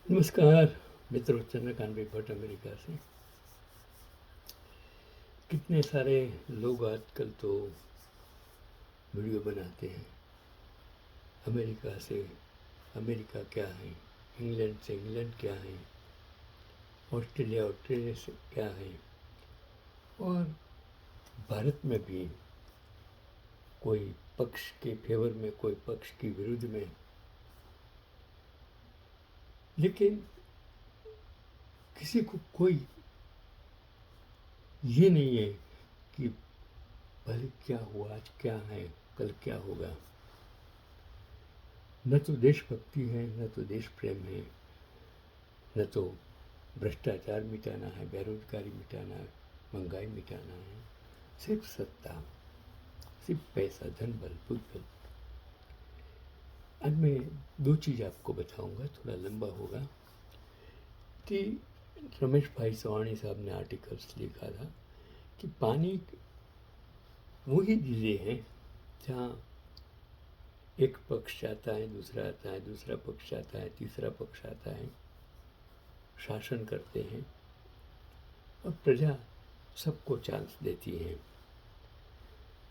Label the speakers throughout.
Speaker 1: नमस्कार मित्रों, चंद्रकांत भाई भट्ट अमेरिका से। कितने सारे लोग आजकल तो वीडियो बनाते हैं। अमेरिका से अमेरिका क्या है, इंग्लैंड से इंग्लैंड क्या है, ऑस्ट्रेलिया ऑस्ट्रेलिया से क्या है, और भारत में भी कोई पक्ष के फेवर में, कोई पक्ष की विरुद्ध में। लेकिन किसी को कोई ये नहीं है कि भले क्या हुआ, आज क्या है, कल क्या होगा। न तो देशभक्ति है, न तो देश प्रेम है, न तो भ्रष्टाचार मिटाना है, बेरोजगारी मिटाना है, महंगाई मिटाना है। सिर्फ सत्ता, सिर्फ पैसा, धन बल, बुद्धि बल। आज मैं दो चीज़ आपको बताऊंगा, थोड़ा लंबा होगा। कि रमेश भाई सवाणी साहब ने आर्टिकल्स लिखा था कि पानी वही चीज़ें हैं जहाँ एक पक्ष आता है, दूसरा आता है, दूसरा पक्ष आता है, तीसरा पक्ष आता है, शासन करते हैं और प्रजा सबको चांस देती है।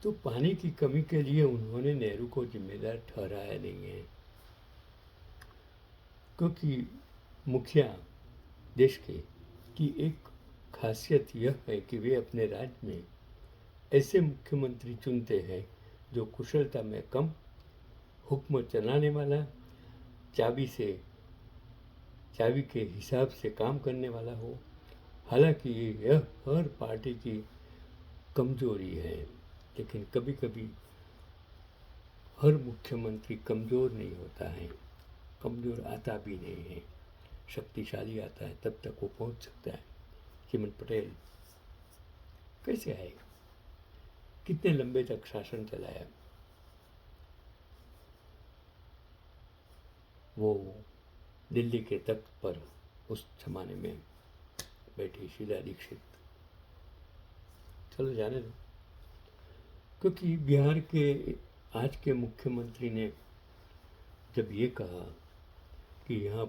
Speaker 1: तो पानी की कमी के लिए उन्होंने नेहरू को जिम्मेदार ठहराया नहीं है, क्योंकि मुखिया देश के की एक खासियत यह है कि वे अपने राज्य में ऐसे मुख्यमंत्री चुनते हैं जो कुशलता में कम, हुक्म चलाने वाला, चाबी से चाबी के हिसाब से काम करने वाला हो। हालांकि यह हर पार्टी की कमजोरी है, लेकिन कभी कभी हर मुख्यमंत्री कमजोर नहीं होता है, कमजोर आता भी नहीं है, शक्तिशाली आता है, तब तक वो पहुंच सकता है। हेमंत पटेल कैसे आएगा, कितने लंबे तक शासन चलाया। वो दिल्ली के तख्त पर उस जमाने में बैठी शीला दीक्षित, चलो जाने दो। क्योंकि बिहार के आज के मुख्यमंत्री ने जब ये कहा कि यहाँ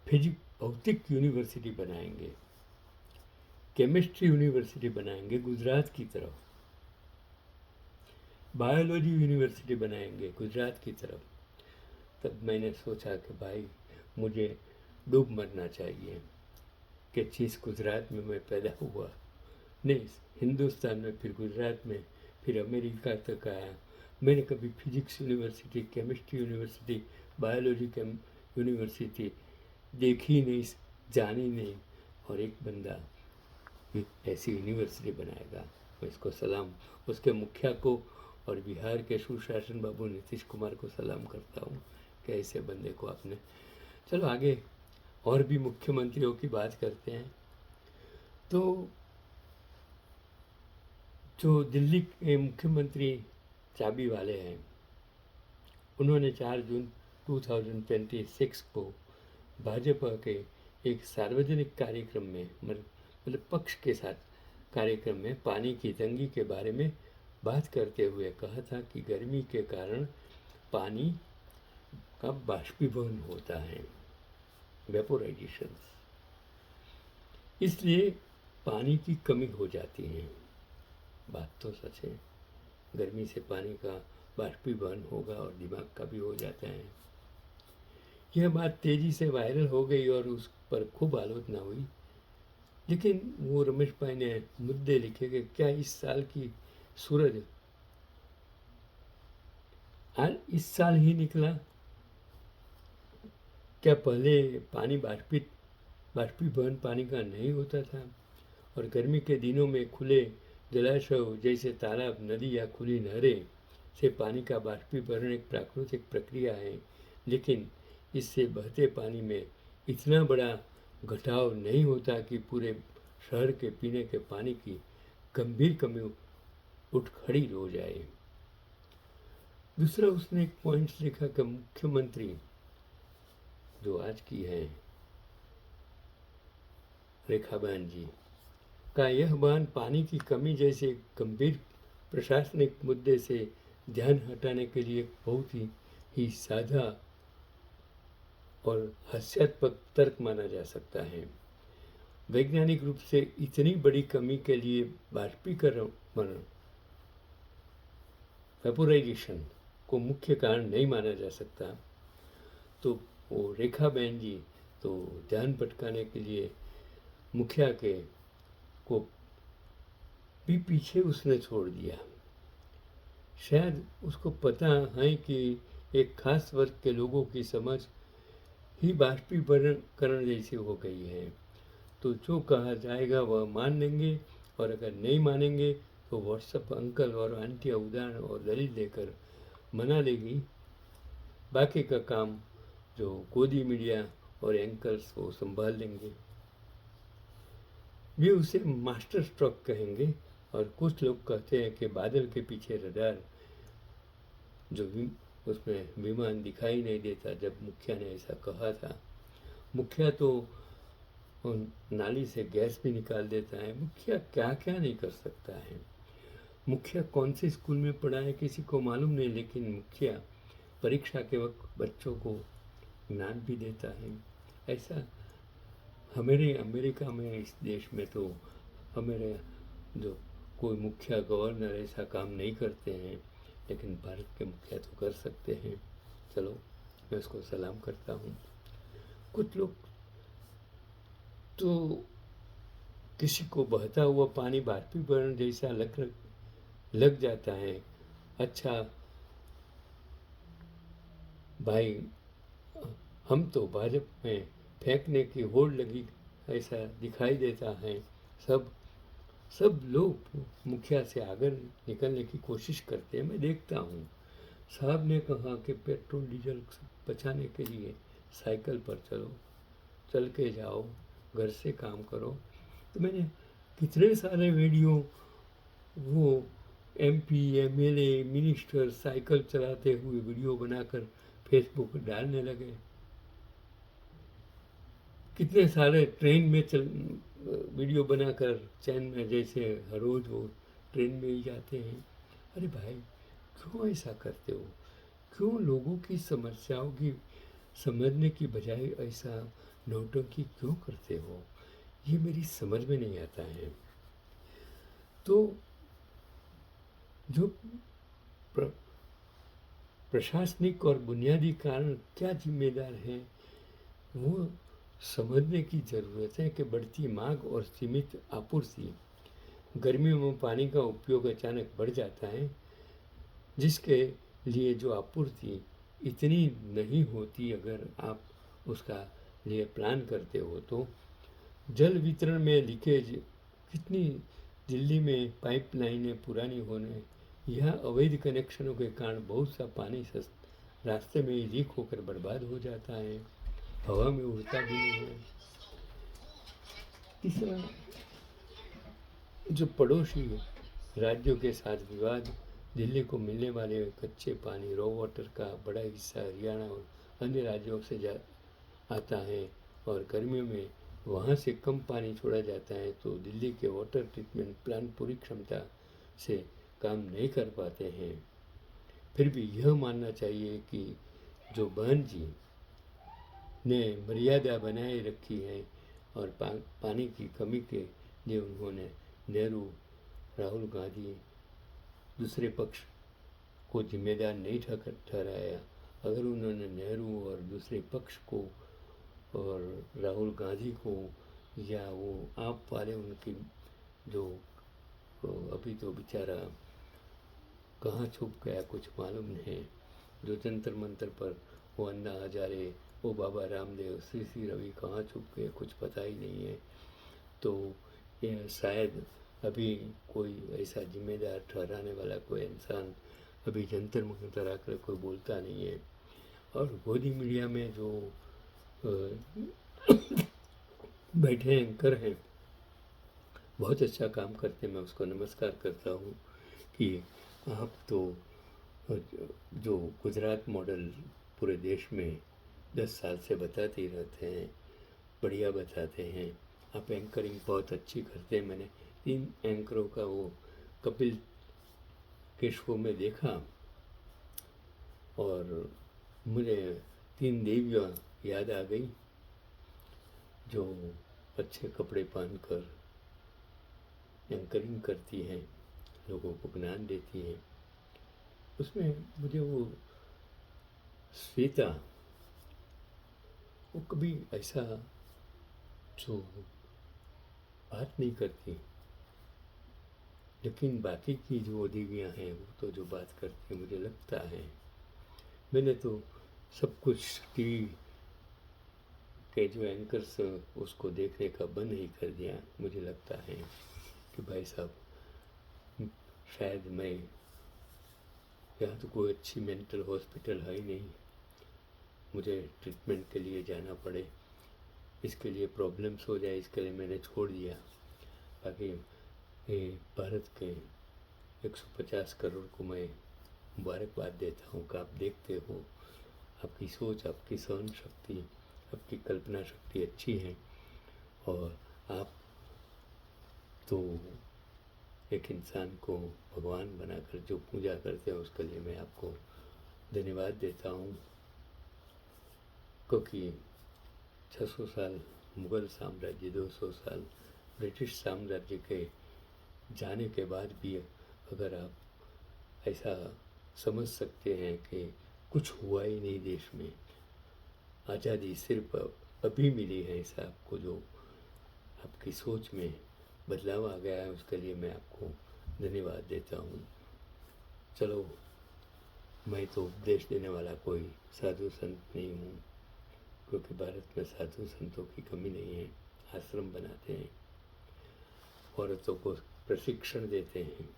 Speaker 1: फिजिक्स भौतिक यूनिवर्सिटी बनाएंगे, केमिस्ट्री यूनिवर्सिटी बनाएंगे गुजरात की तरफ, बायोलॉजी यूनिवर्सिटी बनाएंगे गुजरात की तरफ, तब मैंने सोचा कि भाई मुझे डूब मरना चाहिए कि जिस गुजरात में मैं पैदा हुआ, नहीं हिंदुस्तान में, फिर गुजरात में, फिर अमेरिका तक आया, मैंने कभी physics university, chemistry university, biology university देखी नहीं, जानी नहीं। और एक बंदा एक ऐसी यूनिवर्सिटी बनाएगा, मैं इसको सलाम, उसके मुखिया को और बिहार के सुशासन बाबू नीतीश कुमार को सलाम करता हूँ कि ऐसे बंदे को आपने। चलो आगे और भी मुख्यमंत्रियों की बात करते हैं। तो जो दिल्ली के मुख्यमंत्री चाबी वाले हैं, उन्होंने 4 जून 2026 को भाजपा के एक सार्वजनिक कार्यक्रम में, मतलब पक्ष के साथ कार्यक्रम में, पानी की तंगी के बारे में बात करते हुए कहा था कि गर्मी के कारण पानी का बाष्पीभवन होता है, वेपोराइजेशन, इसलिए पानी की कमी हो जाती है। बात तो सच है, गर्मी से पानी का बाष्पीभवन होगा और दिमाग का भी हो जाता है। यह बात तेजी से वायरल हो गई और उस पर खूब आलोचना हुई। लेकिन वो रमेश भाई ने मुद्दे लिखे कि क्या इस साल की सूरज आज इस साल ही निकला, क्या पहले पानी बाष्पीभवन पानी का नहीं होता था। और गर्मी के दिनों में खुले जलाशयों जैसे तालाब, नदी या खुली नहरें से पानी का बाष्पीभवन एक प्राकृतिक प्रक्रिया है, लेकिन इससे बहते पानी में इतना बड़ा घटाव नहीं होता कि पूरे शहर के पीने के पानी की गंभीर कमी उठ खड़ी हो जाए। दूसरा उसने एक पॉइंट लिखा कि मुख्यमंत्री जो आज की है रेखा बहन जी का यह बयान पानी की कमी जैसे गंभीर प्रशासनिक मुद्दे से ध्यान हटाने के लिए बहुत ही साधा और हास्यास्पद तर्क माना जा सकता है। वैज्ञानिक रूप से इतनी बड़ी कमी के लिए बाष्पीकरण वेपोराइजेशन को मुख्य कारण नहीं माना जा सकता। तो वो रेखा बहन जी तो ध्यान भटकाने के लिए मुखिया के को भी पीछे उसने छोड़ दिया। शायद उसको पता है कि एक खास वर्ग के लोगों की समझ ही बाष्पीकरण जैसी हो गई है, तो जो कहा जाएगा वह मान लेंगे, और अगर नहीं मानेंगे तो व्हाट्सएप अंकल और आंटियाँ उदाहरण और दलील देकर मना लेगी। बाकी का काम जो गोदी मीडिया और एंकर्स वो संभाल लेंगे। वे उसे मास्टर स्ट्रोक कहेंगे, और कुछ लोग कहते हैं कि बादल के पीछे रडार जो उसमें विमान दिखाई नहीं देता। जब मुखिया ने ऐसा कहा था, मुखिया तो नाली से गैस भी निकाल देता है। मुखिया क्या क्या नहीं कर सकता है। मुखिया कौन से स्कूल में पढ़ा है किसी को मालूम नहीं, लेकिन मुखिया परीक्षा के वक्त बच्चों को ज्ञान भी देता है। ऐसा हमारे अमेरिका में, इस देश में तो हमारे जो कोई मुखिया गवर्नर ऐसा काम नहीं करते हैं, लेकिन भारत के मुखिया तो कर सकते हैं। चलो, मैं उसको सलाम करता हूँ। कुछ लोग तो किसी को बहता हुआ पानी बाष्पीकरण जैसा लग जाता है। अच्छा भाई, हम तो भाजपा में फेंकने की होड़ लगी ऐसा दिखाई देता है। सब लोग मुखिया से आगे निकलने की कोशिश करते हैं, मैं देखता हूँ। साहब ने कहा कि पेट्रोल डीजल बचाने के लिए साइकिल पर चलो, चल के जाओ, घर से काम करो। तो मैंने कितने सारे वीडियो वो MP, MLA, मिनिस्टर साइकिल चलाते हुए वीडियो बनाकर फेसबुक पर डालने लगे। कितने सारे ट्रेन में वीडियो बनाकर चैन में, जैसे हर रोज वो ट्रेन में ही जाते हैं। अरे भाई, क्यों ऐसा करते हो? क्यों लोगों की समस्याओं की समझने की बजाय ऐसा नौटंकी क्यों करते हो? ये मेरी समझ में नहीं आता है। तो जो प्रशासनिक और बुनियादी कारण क्या जिम्मेदार हैं, वो समझने की ज़रूरत है कि बढ़ती मांग और सीमित आपूर्ति। गर्मियों में पानी का उपयोग अचानक बढ़ जाता है, जिसके लिए जो आपूर्ति इतनी नहीं होती अगर आप उसका लिए प्लान करते हो तो। जल वितरण में लीकेज, कितनी दिल्ली में पाइपलाइनें पुरानी होने या अवैध कनेक्शनों के कारण बहुत सा पानी रास्ते में ही लीक होकर बर्बाद हो जाता है, हवा में उड़ता भी नहीं है। तीसरा, जो पड़ोसी राज्यों के साथ विवाद, दिल्ली को मिलने वाले कच्चे पानी रॉ वाटर का बड़ा हिस्सा हरियाणा और अन्य राज्यों से आता है, और गर्मियों में वहाँ से कम पानी छोड़ा जाता है, तो दिल्ली के वाटर ट्रीटमेंट प्लांट पूरी क्षमता से काम नहीं कर पाते हैं। फिर भी यह मानना चाहिए कि जो बहन जी ने मर्यादा बनाए रखी है, और पानी की कमी के लिए उन्होंने नेहरू, राहुल गांधी, दूसरे पक्ष को जिम्मेदार नहीं ठहराया। अगर उन्होंने नेहरू और दूसरे पक्ष को और राहुल गांधी को, या वो आप वाले उनकी जो अभी तो बेचारा कहाँ छुप गया कुछ मालूम नहीं, जो जंतर मंतर पर वो अन्ना हजारे, वो बाबा रामदेव, श्री रवि कहाँ छुप गए कुछ पता ही नहीं है। तो ये शायद अभी कोई ऐसा जिम्मेदार ठहराने वाला कोई इंसान अभी जंतर मंतर आकर कोई बोलता नहीं है। और गोदी मीडिया में जो बैठे एंकर हैं, बहुत अच्छा काम करते हैं, मैं उसको नमस्कार करता हूँ कि आप तो जो गुजरात मॉडल पूरे देश में 10 साल से बताते ही रहते हैं, बढ़िया बताते हैं। आप एंकरिंग बहुत अच्छी करते हैं। मैंने 3 एंकरों का वो कपिल के शो में देखा, और मुझे 3 देवियाँ याद आ गई, जो अच्छे कपड़े पहनकर एंकरिंग करती हैं, लोगों को ज्ञान देती हैं। उसमें मुझे वो श्वेता, वो कभी ऐसा जो बात नहीं करती, लेकिन बाकी की जो देवियाँ हैं वो तो जो बात करती हैं, मुझे लगता है मैंने तो सब कुछ टीवी के जो एंकर्स उसको देखने का बंद ही कर दिया। मुझे लगता है कि भाई साहब, शायद मैं, यहाँ तो कोई अच्छी मेंटल हॉस्पिटल है ही नहीं, मुझे ट्रीटमेंट के लिए जाना पड़े, इसके लिए प्रॉब्लम्स हो जाए, इसके लिए मैंने छोड़ दिया। बाकी ये भारत के 150 करोड़ को मैं मुबारकबाद देता हूँ कि आप देखते हो, आपकी सोच, आपकी सहन शक्ति, आपकी कल्पना शक्ति अच्छी है, और आप तो एक इंसान को भगवान बनाकर जो पूजा करते हैं, उसके लिए मैं आपको धन्यवाद देता हूँ। क्योंकि 600 साल मुग़ल साम्राज्य, 200 साल ब्रिटिश साम्राज्य के जाने के बाद भी अगर आप ऐसा समझ सकते हैं कि कुछ हुआ ही नहीं देश में, आज़ादी सिर्फ अभी मिली है, ऐसा आपको जो आपकी सोच में बदलाव आ गया है, उसके लिए मैं आपको धन्यवाद देता हूँ। चलो, मैं तो उपदेश देने वाला कोई साधु संत नहीं हूँ, क्योंकि भारत में साधु संतों की कमी नहीं है। आश्रम बनाते हैं, औरतों को प्रशिक्षण देते हैं।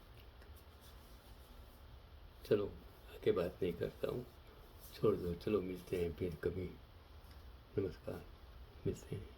Speaker 1: चलो, आगे बात नहीं करता हूँ, छोड़ दो। चलो, मिलते हैं फिर कभी। नमस्कार, मिलते हैं।